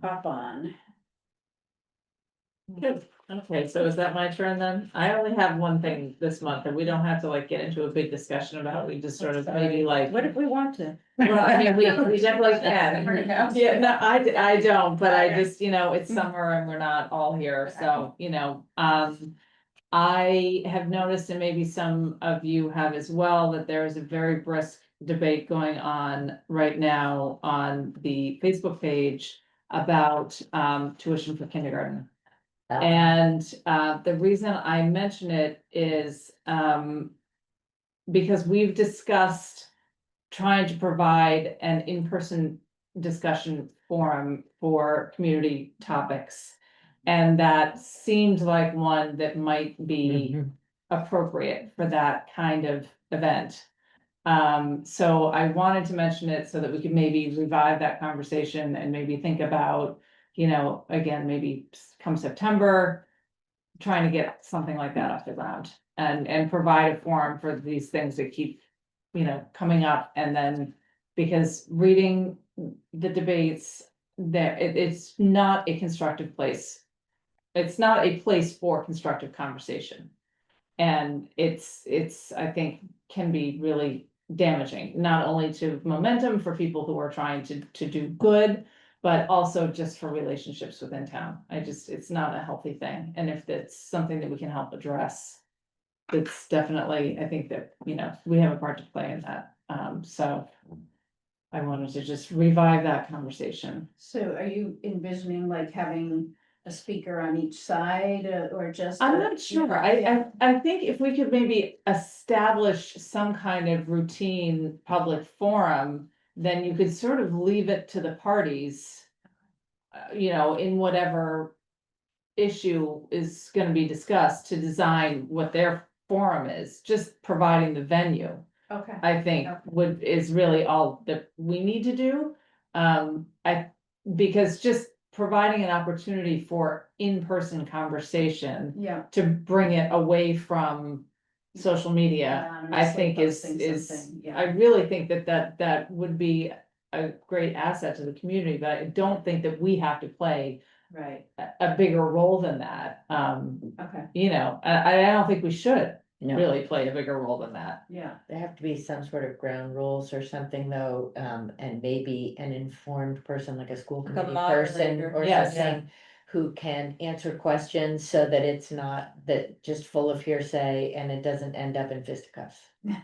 hop on. Good. Okay, so is that my turn then? I only have one thing this month and we don't have to like get into a big discussion about it. We just sort of maybe like. What if we want to? Well, I mean, we definitely can. Yeah, no, I don't, but I just, it's summer and we're not all here, so, I have noticed, and maybe some of you have as well, that there is a very brisk debate going on right now on the Facebook page about tuition for kindergarten. And the reason I mention it is because we've discussed trying to provide an in-person discussion forum for community topics. And that seemed like one that might be appropriate for that kind of event. So I wanted to mention it so that we could maybe revive that conversation and maybe think about, again, maybe come September, trying to get something like that off the ground and provide a forum for these things that keep, coming up. And then, because reading the debates there, it's not a constructive place. It's not a place for constructive conversation. And it's, I think, can be really damaging, not only to momentum for people who are trying to do good, but also just for relationships within town. It's not a healthy thing. And if it's something that we can help address, it's definitely, I think that, we have a part to play in that. So I wanted to just revive that conversation. So are you envisioning like having a speaker on each side or just? I'm not sure. I think if we could maybe establish some kind of routine public forum, then you could sort of leave it to the parties. In whatever issue is gonna be discussed to design what their forum is, just providing the venue. Okay. I think is really all that we need to do. Because just providing an opportunity for in-person conversation Yeah. to bring it away from social media, I think is, I really think that would be a great asset to the community, but I don't think that we have to play Right, a bigger role than that. okay, I don't think we should No, really play a bigger role than that. yeah, there have to be some sort of ground rules or something though, and maybe an informed person, like a school Like a committee person moderator. or Yes. something. Who can answer questions so that it's not that just full of hearsay and it doesn't end up in fisticuffs.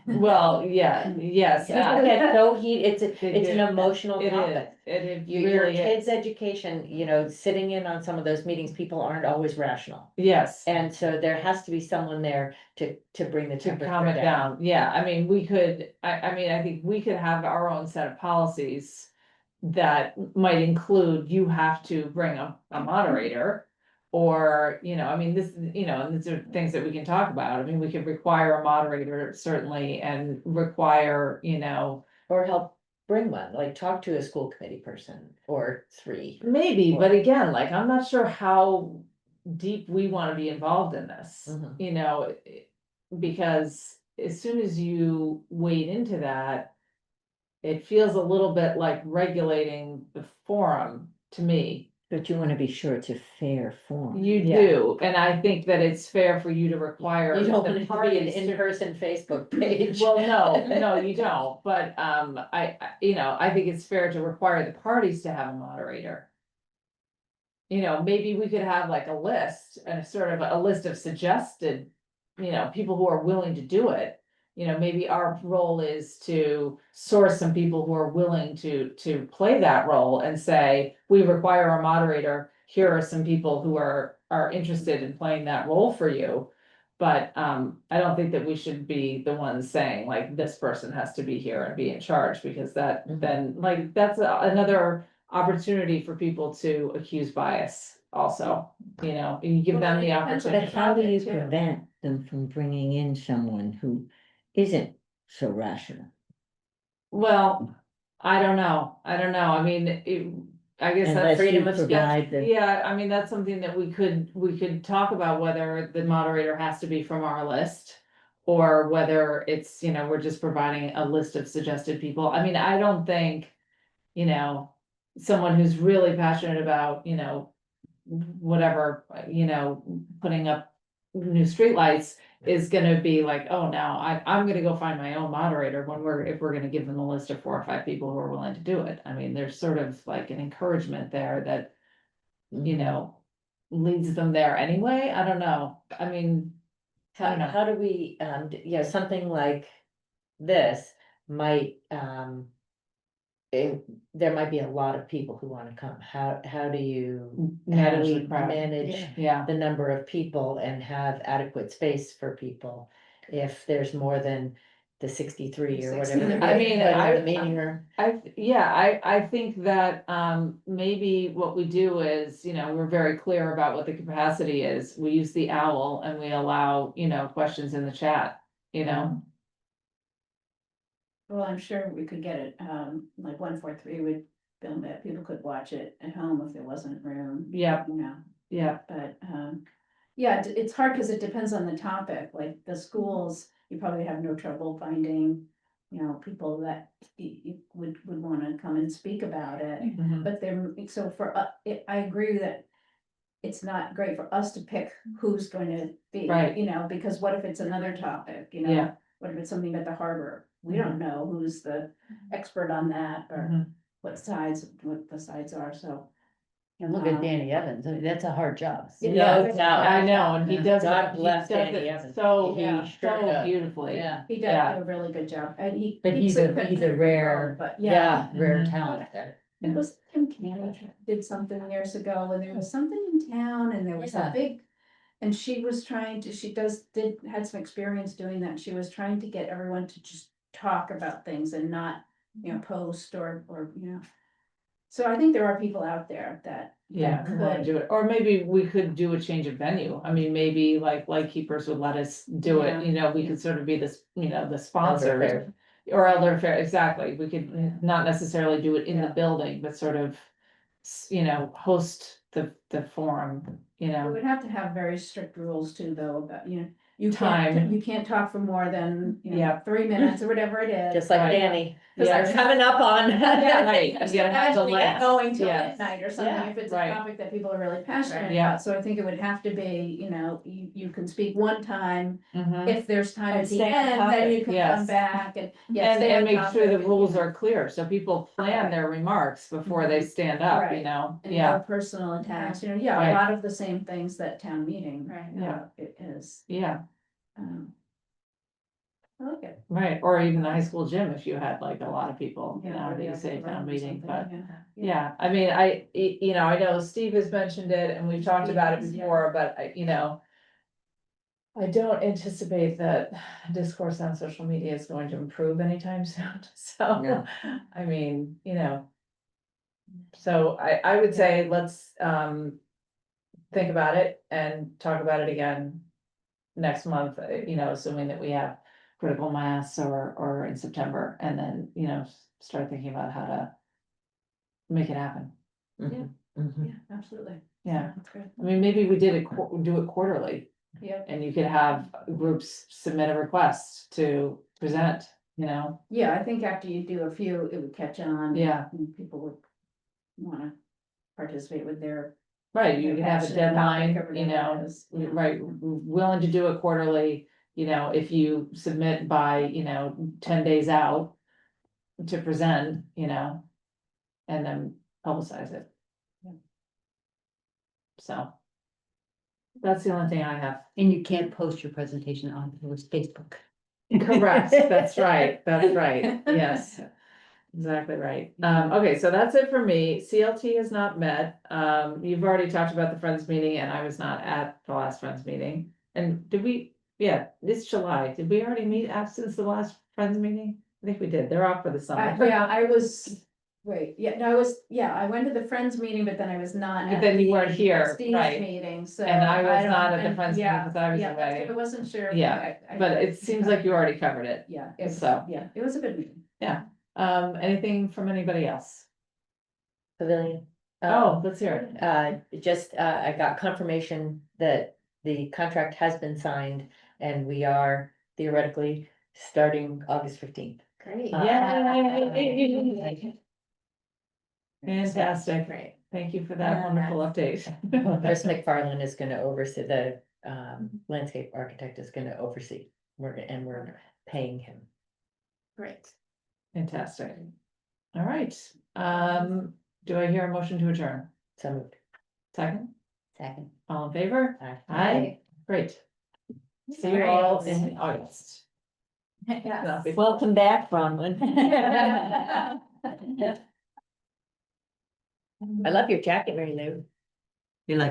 Well, yeah, yes. People get so it's an do. emotional It topic. is, it Your really is, kids' education, sitting in on some of those meetings, people aren't always rational. yes. And so there has to be someone there to bring the To temperature calm it down. down, yeah, I mean, we could, I mean, I think we could have our own set of policies. That might include, you have to bring a moderator. Or, I mean, this, and these are things that we can talk about, I mean, we could require a moderator certainly and require, Or help bring one, like talk to a school committee person or three. maybe, but again, like, I'm not sure how deep we wanna be involved in this, Mhm. because as soon as you wade into that. It feels a little bit like regulating the forum to me. But you wanna be sure it's a fair form. You Yeah. do, and I think that it's fair for you to require. You don't the want it to be an parties to- in-person Facebook page. Well, no, you don't, but I think it's fair to require the parties to have a moderator. Maybe we could have like a list, and sort of a list of suggested, people who are willing to do it. Maybe our role is to source some people who are willing to play that role and say, we require a moderator. Here are some people who are interested in playing that role for you. But I don't think that we should be the ones saying like, this person has to be here and be in charge, because that then like, that's another opportunity for people to accuse bias also, and you give Well, them it the depends on opportunity. But how do you Too. prevent them from bringing in someone who isn't so rational? Well, I don't know, I mean, I guess Unless that's you freedom of speech. provide the, yeah, I mean, that's something that we could talk about, whether the moderator has to be from our list. Or whether it's, we're just providing a list of suggested people, I mean, I don't think, someone who's really passionate about, whatever, putting up new streetlights is gonna be like, oh, now I'm gonna go find my own moderator when if we're gonna give them a list of 4 or 5 people who are willing to do it. I mean, there's sort of like an encouragement there that, leads them there anyway. I don't know. I mean, I How, don't know. how do we, something like this might, there might be a lot of people who wanna come. How do you? How do Manage we the crowd. manage Yeah, the number of people and have adequate space for people? If there's more than the 63 or whatever. 63. I mean, the meeting room. I think that, maybe what we do is, we're very clear about what the capacity is. We use the owl and we allow, questions in the chat, Well, I'm sure we could get it, like 143 would film it, people could watch it at home if there wasn't room. Yeah. Yeah, But, yeah, it's hard because it depends on the topic, like the schools, you probably have no trouble finding, people that you would wanna come and speak about it. mhm, But there, so I agree that it's not great for us to pick who's going to be, Right. because what if it's another topic, Yeah. What if it's something at the harbor? We don't know who's the expert on that or mhm. what the sides are, so. And look at Danny Evans, I mean, that's a hard job. No it's doubt. I know, and he does. God he bless does Danny it Evans. So, He sure so does. beautifully. Yeah, He does Yeah. do a really good job, and he. but he's a rare, But yeah, rare Mhm. talent there. it was Kim Canada did something years ago, and there was something in town, and there was a Yeah. big. And she was trying to, had some experience doing that, she was trying to get everyone to just talk about things and not, post or, So I think there are people out there that. Yeah, who wanna do it, or maybe we could do a change of venue. I mean, maybe like Light Keepers would let us do it, we could sort of be this, the sponsor. Fair. Or Elder Fair, exactly, we could not necessarily do it in the Yeah. building, but sort of, host the forum, We would have to have very strict rules too, though, about, Time. you can't talk for more than, Yeah. 3 minutes or whatever it is. Just like Right. Danny, Yeah. are coming up on. Yeah, Right, just you gotta have the imagine length. going till Yes. midnight or something, Yeah, if it's a right. topic that people are really passionate Yeah. about, so I think it would have to be, you can speak one time. Mhm. If there's time And at the stay on end, then topic. you can Yes. come back and, And stay on make sure the topic, rules are clear, so people plan their remarks before they stand up, Right. yeah. And no personal attacks, a Right. lot of the same things that town meeting. Right. Yeah. It is, Yeah, I like it. right, or even the high school gym, if you had like a lot of people, Yeah, that or you the say other town room or meeting, but. something, Yeah, I mean, I know Steve has mentioned it and we've talked about it Steve has, yeah. before, but I don't anticipate that discourse on social media is going to improve anytime soon, so, No. I mean, so I would say let's, think about it and talk about it again next month, assuming that we have critical mass or in September, and then, start thinking about how to make it happen. Mhm, Yeah, mhm. absolutely. Yeah, That's great. I mean, maybe we do it quarterly, Yeah, and you could have groups submit a request to present, yeah, I think after you do a few, it would catch on. Yeah. And people would wanna participate with their. right, you their could have a passionate topic deadline, or whatever it is, yeah. right, willing to do it quarterly, if you submit by, 10 days out to present, and then publicize it. Yeah. So. That's the only thing I have. And you can't post your presentation on Facebook. Correct, that's right, yes. Exactly right. Okay, so that's it for me. CLT has not met. You've already talked about the Friends meeting and I was not at the last Friends meeting. And did we, it's July. Did we already meet since the last Friends meeting? I think we did. They're off for the summer. Yeah, I was, wait, I went to the Friends meeting, but then I was not. But at then you the weren't here, Trustees right. Meeting, so. And I was don't- not at the and- Friends meeting yeah, because I was yeah, away. I wasn't sure. Yeah, But it seems like you already covered it. Yeah, So. it was a good meeting. Anything from anybody else? Pavilion. Oh, let's hear it. I got confirmation that the contract has been signed and we are theoretically starting August 15th. Great. Yay! Fantastic. Great. Thank you for that wonderful update. Chris McFarland is gonna oversee, the landscape architect is gonna oversee, we're paying him. Great. Fantastic. All right, do I hear a motion to adjourn? So moved. Second, Second. all in favor? Aye. Aye, great. See you all in August. Yeah. Welcome back, Bronwyn. I love your jacket, Mary Lou. You like